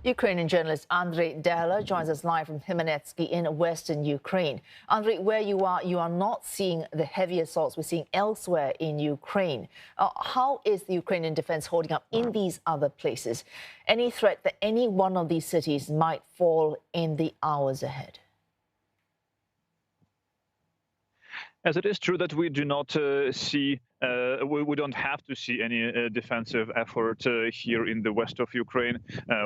Ukrainian journalist Andrei Dela joins us live from Khmelnytskyi in western Ukraine. Andrei, where you are not seeing the heavy assaults we're seeing elsewhere in Ukraine. How is the Ukrainian defense holding up in these other places? Any threat that any one of these cities might fall in the hours ahead? As it is true that we do not we don't have to see any defensive effort here in the west of Ukraine.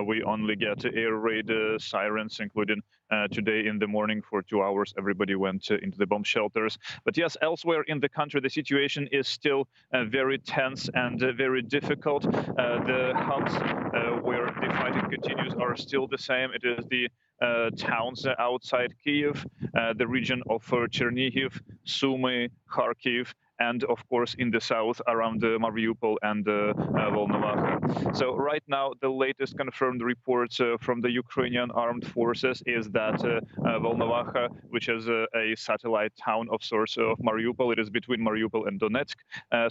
We only get air raid sirens, including today in the morning for 2 hours. Everybody went into the bomb shelters. But yes, elsewhere in the country, the situation is still very tense and very difficult. The hubs where the fighting continues are still the same. It is the towns outside Kyiv, the region of Chernihiv, Sumy, Kharkiv, and of course in the south around Mariupol and Volnovakha. So right now the latest confirmed reports from the Ukrainian armed forces is that Volnovakha, which is a satellite town of sorts of Mariupol, it is between Mariupol and Donetsk.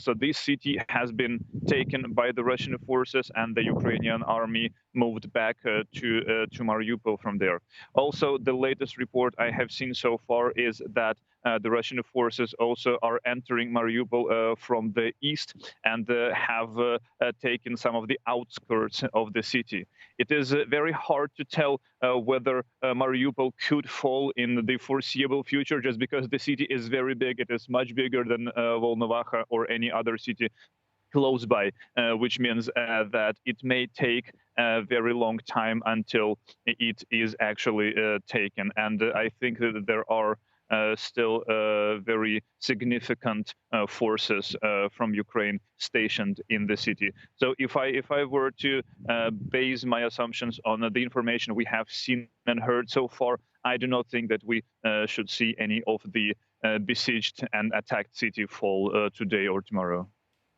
So this city has been taken by the Russian forces, and the Ukrainian army moved back to Mariupol from there. Also, the latest report I have seen so far is that the Russian forces also are entering Mariupol from the east and have taken some of the outskirts of the city. It is very hard to tell whether Mariupol could fall in the foreseeable future, just because the city is very big. It is much bigger than Volnovakha or any other city close by, which means that it may take a very long time until it is actually taken. And I think that there are still very significant forces from Ukraine stationed in the city. So if I were to base my assumptions on the information we have seen and heard so far, I do not think that we should see any of the besieged and attacked city fall today or tomorrow.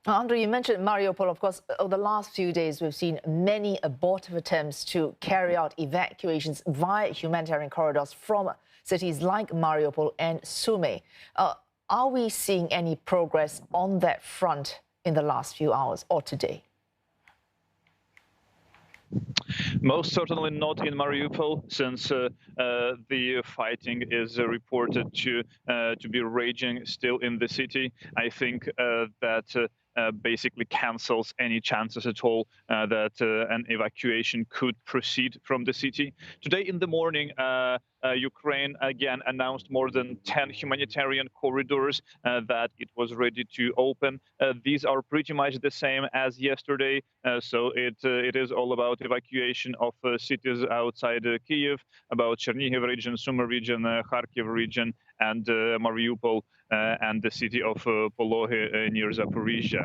Andrei, you mentioned Mariupol. Of course, over the last few days, we've seen many abortive attempts to carry out evacuations via humanitarian corridors from cities like Mariupol and Sumy. Are we seeing any progress on that front in the last few hours or today? Most certainly not in Mariupol, since the fighting is reported to be raging still in the city. I think that basically cancels any chances at all that an evacuation could proceed from the city. Today in the morning, Ukraine again announced more than 10 humanitarian corridors that it was ready to open. These are pretty much the same as yesterday. So it is all about evacuation of cities outside Kyiv, about Chernihiv region, Sumy region, Kharkiv region, and Mariupol and the city of Polohe near Zaporizhia.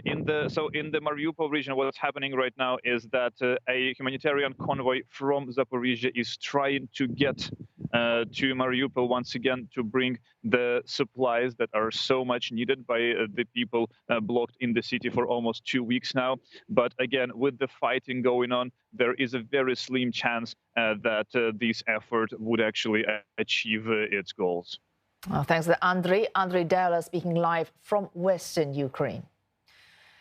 In the Mariupol region, what's happening right now is that a humanitarian convoy from Zaporizhia is trying to get to Mariupol once again to bring the supplies that are so much needed by the people blocked in the city for almost 2 weeks now. But again, with the fighting going on, there is a very slim chance that this effort would actually achieve its goals. Thanks to Andrei Dela speaking live from western Ukraine.